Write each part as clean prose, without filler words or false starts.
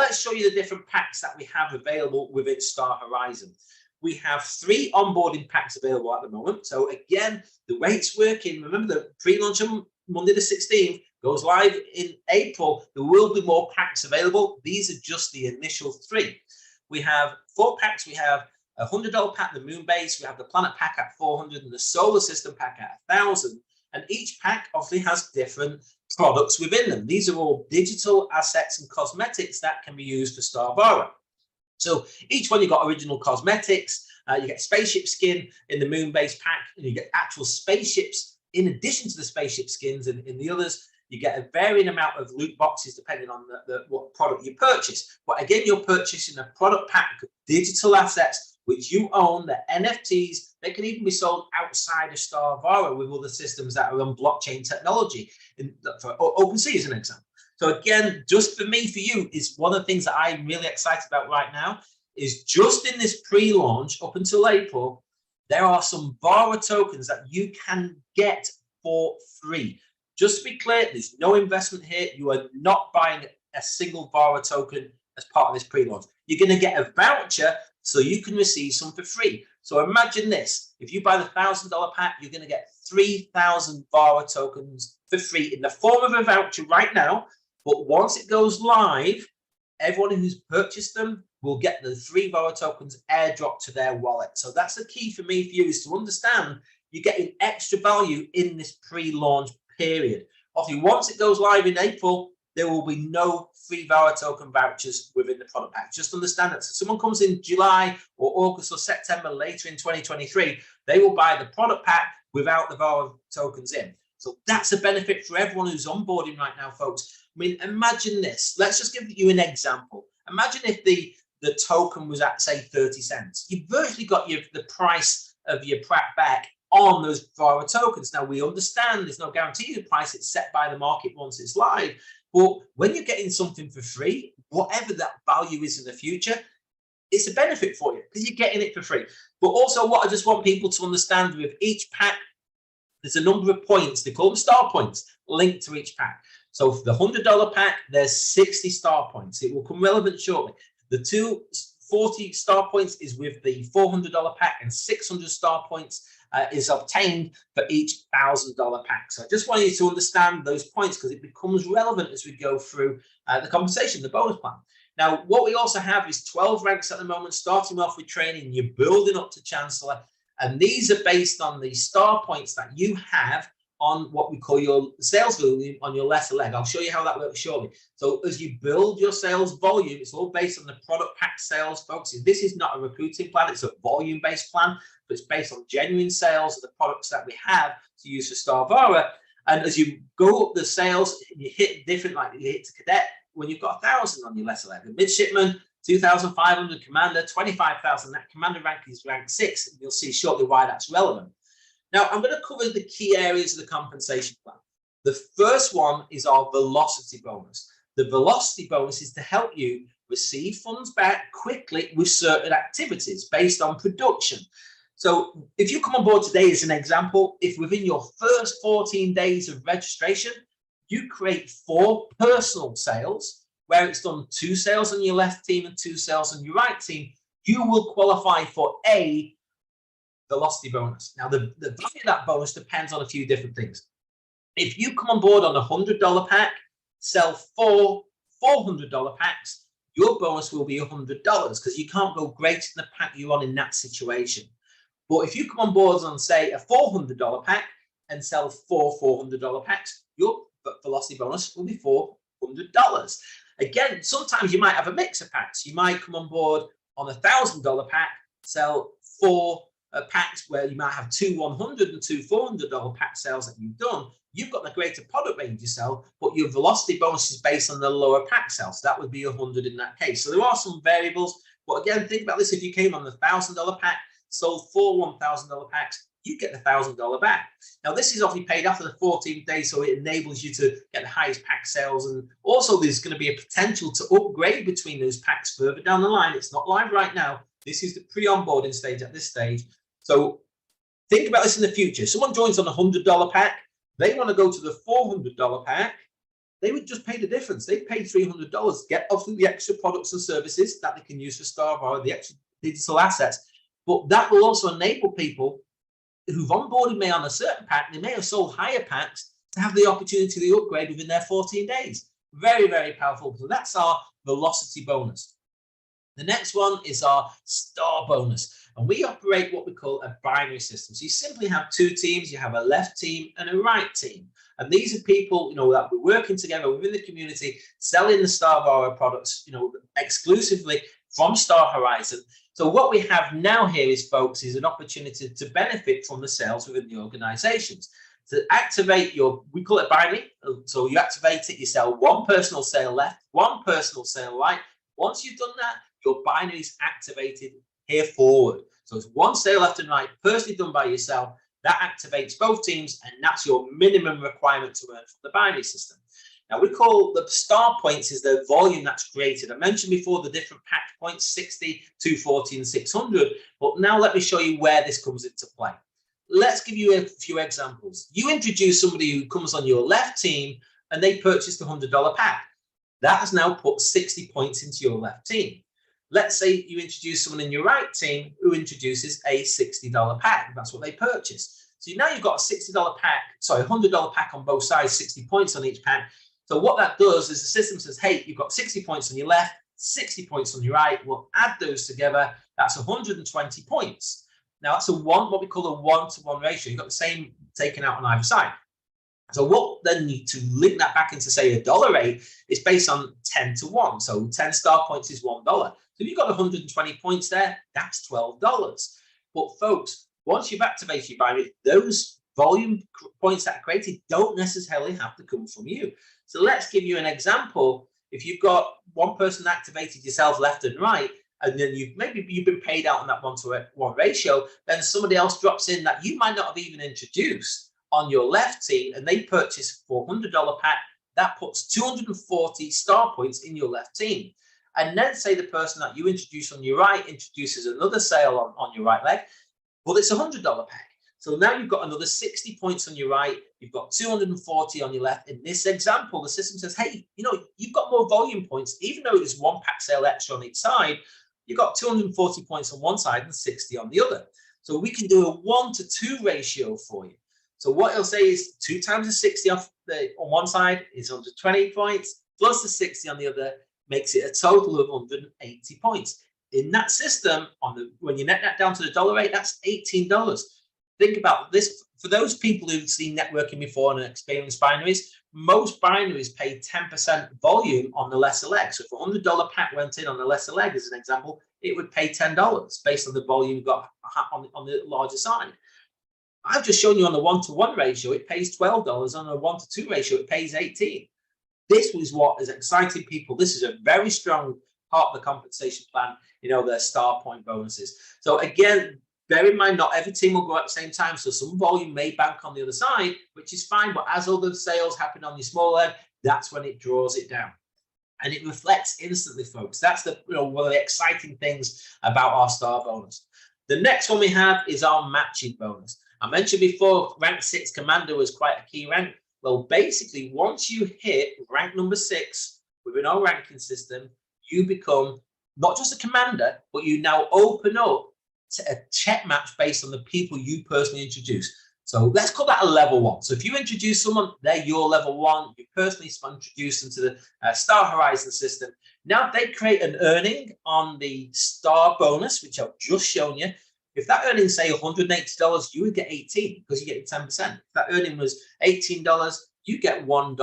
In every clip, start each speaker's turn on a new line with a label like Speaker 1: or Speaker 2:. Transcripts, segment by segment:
Speaker 1: let's show you the different packs that we have available within Star Horizon. We have 3 onboarding packs available at the moment. So again, the way it's working, remember the pre-launch on Monday the 16th goes live in April. There will be more packs available. These are just the initial 3. We have 4 packs. We have a $100 pack, the Moon Base. We have the Planet Pack at 400 and the Solar System pack at 1,000. And each pack obviously has different products within them. These are all digital assets and cosmetics that can be used for Star Vara. So each one, you've got original cosmetics, you get spaceship skin in the Moon Base pack, and you get actual spaceships in addition to the spaceship skins in the others. You get a varying amount of loot boxes depending on what product you purchase. But again, you're purchasing a product pack of digital assets which you own, the NFTs. They can even be sold outside of Star Vara with other systems that are on blockchain technology. For OpenSea as an example. So again, just for me, for you, is one of the things that I'm really excited about right now is just in this pre-launch up until April, there are some Vara tokens that you can get for free. Just to be clear, there's no investment here. You are not buying a single Vara token as part of this pre-launch. You're going to get a voucher so you can receive some for free. So imagine this. If you buy the $1,000 pack, you're going to get 3,000 Vara tokens for free in the form of a voucher right now. But once it goes live, everyone who's purchased them will get the 3 Vara tokens airdropped to their wallet. So that's the key for me for you, is to understand you're getting extra value in this pre-launch period. Obviously, once it goes live in April, there will be no free Vara token vouchers within the product pack. Just understand that. So someone comes in July or August or September later in 2023, they will buy the product pack without the Vara tokens in. So that's a benefit for everyone who's onboarding right now, folks. I mean, imagine this. Let's just give you an example. Imagine if the token was at, say, 30 cents. You've virtually got the price of your pack back on those Vara tokens. Now, we understand there's no guarantee the price. It's set by the market once it's live. But when you're getting something for free, whatever that value is in the future, it's a benefit for you because you're getting it for free. But also what I just want people to understand with each pack, there's a number of points, they call them star points, linked to each pack. So for the $100 pack, there's 60 star points. It will come relevant shortly. The 240 star points is with the $400 pack, and 600 star points is obtained for each $1,000 pack. So I just want you to understand those points because it becomes relevant as we go through the conversation, the bonus plan. Now, what we also have is 12 ranks at the moment, starting off with training. You're building up to Chancellor, and these are based on the star points that you have on what we call your sales volume on your lesser leg. I'll show you how that works shortly. So as you build your sales volume, it's all based on the product pack sales, folks. This is not a recruiting plan, it's a volume-based plan, but it's based on genuine sales of the products that we have to use for Star Vara. And as you go up the sales, you hit different, like you hit to cadet when you've got 1,000 on your lesser leg. The midshipman, 2,500, commander, 25,000. That commander rank is rank 6. And you'll see shortly why that's relevant. Now, I'm going to cover the key areas of the compensation plan. The first one is our velocity bonus. The velocity bonus is to help you receive funds back quickly with certain activities based on production. So if you come on board today as an example, if within your first 14 days of registration, you create 4 personal sales, where it's done 2 sales on your left team and 2 sales on your right team, you will qualify for a velocity bonus. Now, the value of that bonus depends on a few different things. If you come on board on a $100 pack, sell 4 $400 packs, your bonus will be $100 because you can't go greater than the pack you're on in that situation. But if you come on board on, say, a $400 pack and sell 4 $400 packs, your velocity bonus will be $400. Again, sometimes you might have a mix of packs. You might come on board on a $1,000 pack, sell 4 packs where you might have 2 $100 and 2 $400 pack sales that you've done. You've got the greater product range you sell, but your velocity bonus is based on the lower pack sales. So that would be 100 in that case. So there are some variables, but again, think about this. If you came on the $1,000 pack, sold 4 $1,000 packs, you get the $1,000 back. Now, this is obviously paid after the 14th day, so it enables you to get the highest pack sales. And also, there's going to be a potential to upgrade between those packs further down the line. It's not live right now. This is the pre-onboarding stage at this stage. So think about this in the future. Someone joins on a $100 pack. They want to go to the $400 pack. they would just pay the difference. They pay $300, get obviously the extra products and services that they can use for Vara, the extra digital assets. But that will also enable people who've onboarded me on a certain pack, they may have sold higher packs, to have the opportunity to upgrade within their 14 days. Very, very powerful. So that's our velocity bonus. The next one is our star bonus. And we operate what we call a binary system. So you simply have two teams. You have a left team and a right team. And these are people, that we're working together within the community, selling the Vara products, exclusively from Star Horizon. So what we have now here is, folks, is an opportunity to benefit from the sales within the organizations. To activate we call it binary. So you activate it, you sell one personal sale left, one personal sale right. Once you've done that, your binary is activated here forward. So it's one sale left and right, personally done by yourself. That activates both teams, and that's your minimum requirement to earn from the binary system. Now, we call the star points is the volume that's created. I mentioned before the different pack points, 60, 240, and 600. But now let me show you where this comes into play. Let's give you a few examples. You introduce somebody who comes on your left team and they purchased a $100 pack. That has now put 60 points into your left team. Let's say you introduce someone in your right team who introduces a $60 pack. That's what they purchased. So now you've got a $60 pack, sorry, $100 pack on both sides, 60 points on each pack. So what that does is the system says, hey, you've got 60 points on your left, 60 points on your right. We'll add those together. That's 120 points. Now that's what we call a one-to-one ratio. You've got the same taken out on either side. So what then you to link that back into, say, a dollar rate is based on 10 to 1. So 10 star points is $1. So if you've got 120 points there, that's $12. But folks, once you've activated your binary, those volume points that are created don't necessarily have to come from you. So let's give you an example. If you've got one person activated yourself left and right, and then you've been paid out on that one-to-one ratio, then somebody else drops in that you might not have even introduced on your left team, and they purchase a $400 pack. That puts 240 star points in your left team. And then say the person that you introduce on your right introduces another sale on your right leg, well, it's a $100 pack. So now you've got another 60 points on your right, you've got 240 on your left. In this example, the system says, hey, you've got more volume points, even though it's one pack sale extra on each side, you've got 240 points on one side and 60 on the other. So we can do a 1-to-2 ratio for you. So what it'll say is 2 times the 60 on one side is 120 points, plus the 60 on the other makes it a total of 180 points. In that system, when you net that down to the dollar rate, that's $18. Think about this. For those people who've seen networking before and experienced binaries, most binaries pay 10% volume on the lesser leg. So if a $100 pack went in on the lesser leg, as an example, it would pay $10 based on the volume you got on the larger side. I've just shown you on the 1-to-1 ratio, it pays $12. On a 1-to-2 ratio, it pays $18. This was what is exciting people. This is a very strong part of the compensation plan, their star point bonuses. So again, bear in mind, not every team will go at the same time. So some volume may bank on the other side, which is fine. But as other sales happen on your small leg, that's when it draws it down. And it reflects instantly, folks. That's one of the exciting things about our star bonus. The next one we have is our matching bonus. I mentioned before, rank 6 commander was quite a key rank. Well, basically, once you hit rank number 6 within our ranking system, you become not just a commander, but you now open up to a check match based on the people you personally introduce. So let's call that a level 1. So if you introduce someone, they're your level 1. You personally introduce them to the Star Horizon system. Now, if they create an earning on the star bonus, which I've just shown you, if that earning, say, $180, you would get 18 because you get 10%. If that earning was $18, you get $1.08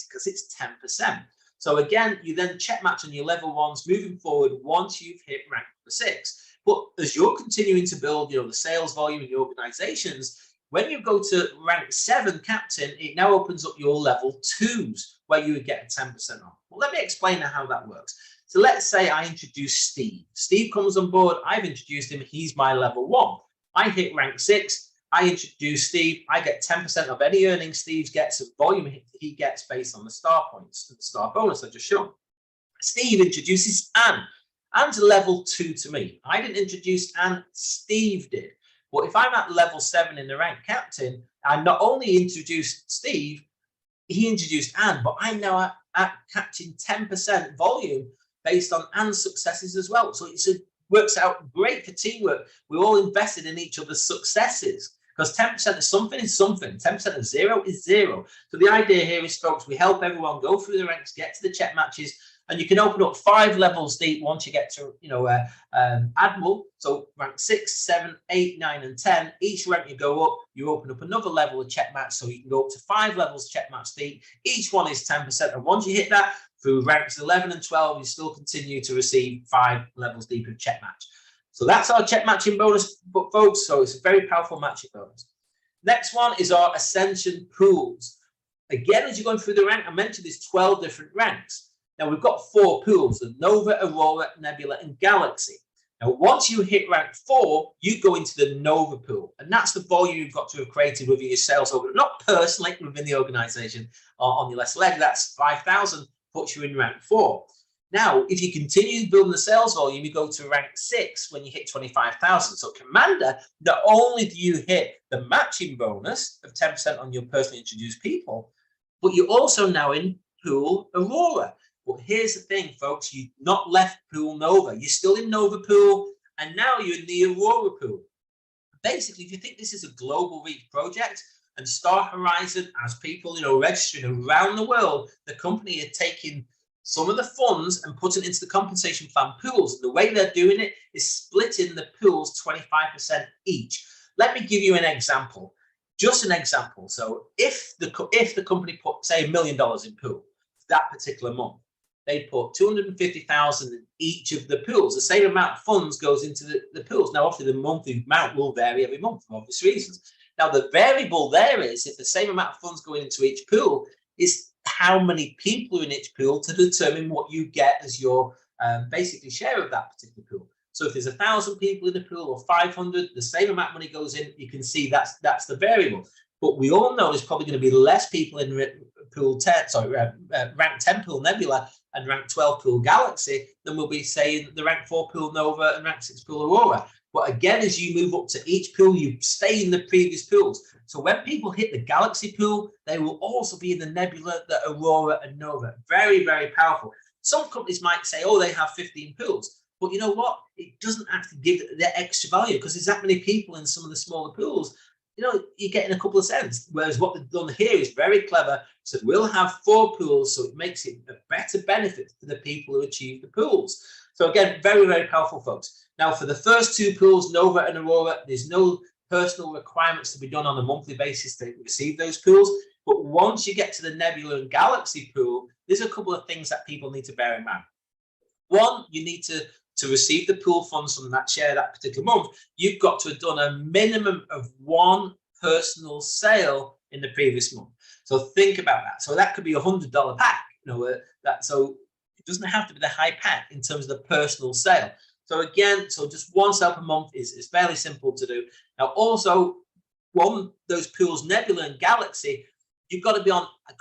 Speaker 1: because it's 10%. So again, you then check match on your level 1s moving forward once you've hit rank number 6. But as you're continuing to build, the sales volume in your organizations, when you go to rank 7 captain, it now opens up your level 2s where you would get a 10% off. Well, let me explain how that works. So let's say I introduce Steve. Steve comes on board. I've introduced him. He's my level 1. I hit rank 6. I introduce Steve. I get 10% of any earnings Steve gets, of volume he gets based on the star points, the star bonus I just shown. Steve introduces Anne. Anne's level 2 to me. I didn't introduce Anne. Steve did. But if I'm at level 7 in the rank captain, I not only introduced Steve, he introduced Anne, but I'm now at catching 10% volume based on Anne's successes as well. So it works out great for teamwork. We're all invested in each other's successes, because 10% of something is something. 10% of zero is zero. So the idea here is, folks, we help everyone go through the ranks, get to the check matches, and you can open up 5 levels deep once you get to, Admiral. So rank 6, 7, 8, 9, and 10. Each rank you go up, you open up another level of check match, so you can go up to 5 levels check match deep. Each one is 10%, and once you hit that, through ranks 11 and 12, you still continue to receive 5 levels deep of check match. So that's our check matching bonus, folks. So it's a very powerful matching bonus. Next one is our Ascension pools. Again, as you're going through the rank, I mentioned there's 12 different ranks. Now we've got 4 pools: the Nova, Aurora, Nebula, and Galaxy. Now, once you hit rank 4, you go into the Nova pool, and that's the volume you've got to have created within your sales organ, not personally within the organization or on your list leg. That's 5,000, puts you in rank 4. Now, if you continue building the sales volume, you go to rank 6 when you hit 25,000. So Commander, not only do you hit the matching bonus of 10% on your personally introduced people, but you're also now in pool Aurora. But here's the thing, folks, you've not left pool Nova. You're still in Nova pool, and now you're in the Aurora pool. Basically, if you think this is a global reach project, and Star Horizon, as people, registering around the world, the company are taking some of the funds and putting it into the compensation plan pools. The way they're doing it is splitting the pools 25% each. Let me give you an example, just an example. So if the company put, say, $1 million in pool that particular month, they put 250,000 in each of the pools. The same amount of funds goes into the pools. Now, obviously, the monthly amount will vary every month for obvious reasons. Now, the variable there is, if the same amount of funds going into each pool, is how many people are in each pool to determine what you get as your basically share of that particular pool. So if there's 1,000 people in the pool or 500, the same amount of money goes in, you can see that's the variable. But we all know there's probably going to be less people in pool 10, rank 10 pool Nebula and rank 12 pool Galaxy than we'll be saying the rank 4 pool Nova and rank 6 pool Aurora. But again, as you move up to each pool, you stay in the previous pools. So when people hit the Galaxy pool, they will also be in the Nebula, the Aurora, and Nova. Very, very powerful. Some companies might say, oh, they have 15 pools. But you know what? It doesn't actually give the extra value, because there's that many people in some of the smaller pools. You're getting a couple of cents. Whereas what they've done here is very clever. So we'll have 4 pools, so it makes it a better benefit for the people who achieve the pools. So again, very, very powerful, folks. Now, for the first 2 pools, Nova and Aurora, there's no personal requirements to be done on a monthly basis to receive those pools. But once you get to the Nebula and Galaxy pool, there's a couple of things that people need to bear in mind. One, you need to receive the pool funds from that share that particular month, you've got to have done a minimum of 1 personal sale in the previous month. So think about that. So that could be $100 pack. So it doesn't have to be the high pack in terms of the personal sale. So again, just 1 sale per month is fairly simple to do. Now, also, those pools, Nebula and Galaxy, you've got to be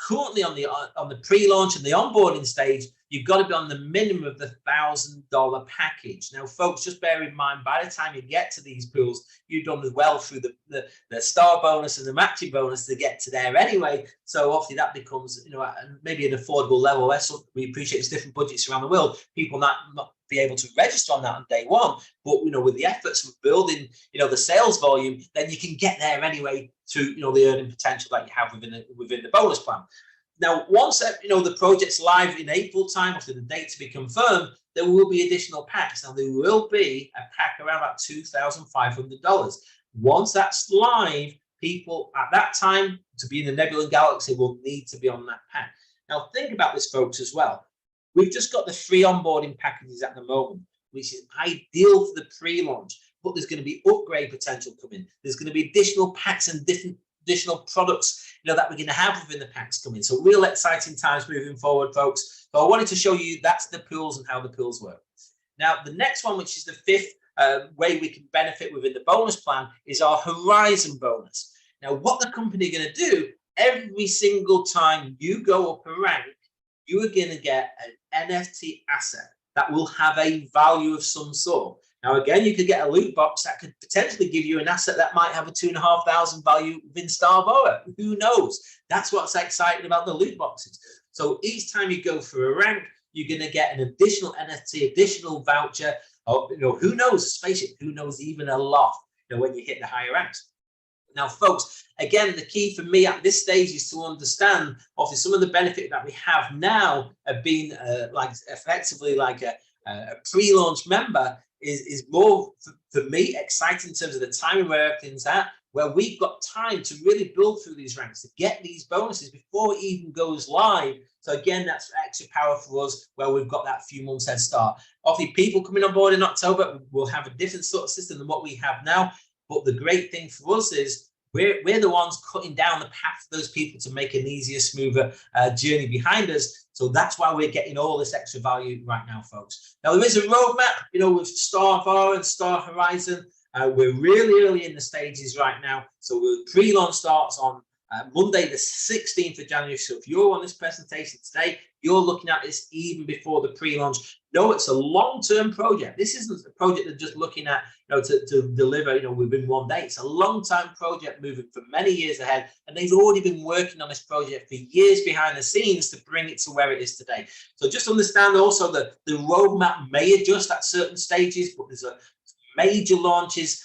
Speaker 1: currently on the pre-launch and the onboarding stage. You've got to be on the minimum of the $1,000 package. Now, folks, just bear in mind, by the time you get to these pools, you've done as well through the star bonus and the matching bonus to get to there anyway. So obviously that becomes, maybe an affordable level. We appreciate there's different budgets around the world. People not be able to register on that on day one, but with the efforts of building, the sales volume, then you can get there anyway through, the earning potential that you have within the bonus plan. Now, once the project's live in April time, after the date to be confirmed, there will be additional packs. Now, there will be a pack around about $2,500. Once that's live, people at that time to be in the Nebula and Galaxy will need to be on that pack. Now, think about this, folks, as well. We've just got the free onboarding packages at the moment, which is ideal for the pre-launch, but there's going to be upgrade potential coming. There's going to be additional packs and additional products that we're going to have within the packs coming. So real exciting times moving forward, folks. So I wanted to show you that's the pools and how the pools work. Now, the next one, which is the 5th way we can benefit within the bonus plan, is our Horizon bonus. Now, what the company are going to do, every single time you go up a rank, you are going to get an NFT asset that will have a value of some sort. Now, again, you could get a loot box that could potentially give you an asset that might have a 2,500 value within Star Vara. Who knows? That's what's exciting about the loot boxes. So each time you go for a rank, you're going to get an additional NFT, additional voucher, or who knows, a spaceship, who knows, even a loft, when you hit the higher ranks. Now, folks, again, the key for me at this stage is to understand, obviously, some of the benefit that we have now of being effectively like a pre-launch member is more, for me, exciting in terms of the timing where everything's at, where we've got time to really build through these ranks, to get these bonuses before it even goes live. So again, that's extra power for us, where we've got that few months head start. Obviously, people coming on board in October will have a different sort of system than what we have now. But the great thing for us is we're the ones cutting down the path for those people to make an easier, smoother journey behind us. So that's why we're getting all this extra value right now, folks. Now, there is a roadmap, with Star Vara and Star Horizon. We're really early in the stages right now. So the pre-launch starts on Monday, the 16th of January. So if you're on this presentation today, you're looking at this even before the pre-launch. No, it's a long-term project. This isn't a project that's just looking at, to deliver, within one day. It's a long-time project moving for many years ahead. And they've already been working on this project for years behind the scenes to bring it to where it is today. So just understand also that the roadmap may adjust at certain stages, but there's a major launches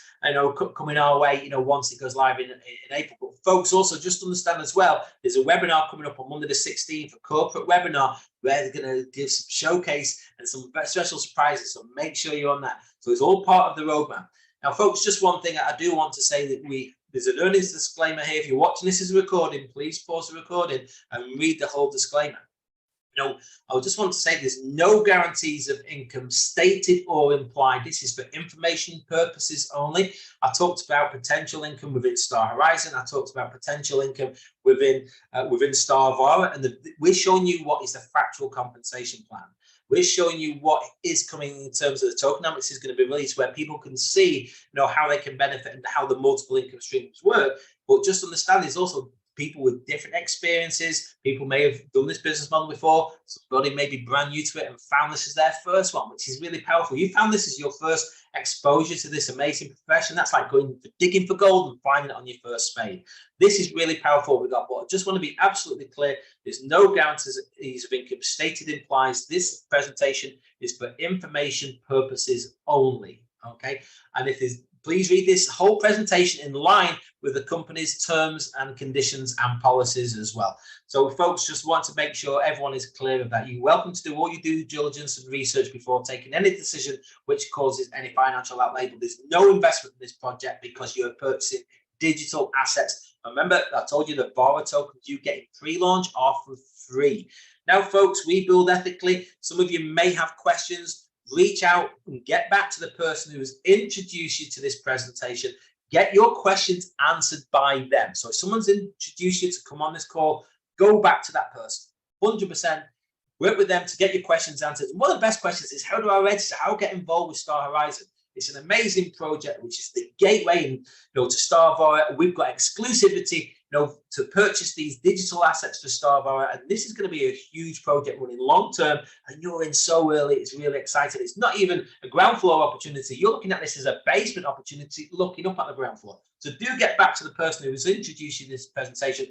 Speaker 1: coming our way, once it goes live in April. But folks, also just understand as well, there's a webinar coming up on Monday the 16th, a corporate webinar, where they're going to give some showcase and some special surprises. So make sure you're on that. So it's all part of the roadmap. Now, folks, just one thing I do want to say, that there's an earnings disclaimer here. If you're watching this as a recording, please pause the recording and read the whole disclaimer. I just want to say there's no guarantees of income stated or implied. This is for information purposes only. I talked about potential income within Star Horizon. I talked about potential income within Star Vara, and we're showing you what is the factual compensation plan. We're showing you what is coming in terms of the tokenomics is going to be released, where people can see, how they can benefit and how the multiple income streams work. But just understand, there's also people with different experiences. People may have done this business model before. Somebody may be brand new to it and found this as their first one, which is really powerful. You found this as your first exposure to this amazing profession. That's like digging for gold and finding it on your first spade. This is really powerful. But I just want to be absolutely clear. There's no guarantees of income stated implies. This presentation is for information purposes only. Okay. And if there's please read this whole presentation in line with the company's terms and conditions and policies as well. So, folks, just want to make sure everyone is clear of that. You're welcome to do all your due diligence and research before taking any decision which causes any financial outlay. But there's no investment in this project because you're purchasing digital assets. Remember, I told you the Vara tokens you get in pre-launch are for free. Now, folks, we build ethically. Some of you may have questions. Reach out and get back to the person who has introduced you to this presentation. Get your questions answered by them. So if someone's introduced you to come on this call, go back to that person. 100%. Work with them to get your questions answered. And one of the best questions is, how do I register? How get involved with Star Horizon? It's an amazing project, which is the gateway to Star Vara. We've got exclusivity to purchase these digital assets for Star Vara, and this is going to be a huge project running long term, and you're in so early. It's really exciting. It's not even a ground floor opportunity. You're looking at this as a basement opportunity, looking up at the ground floor. So do get back to the person who has introduced you to this presentation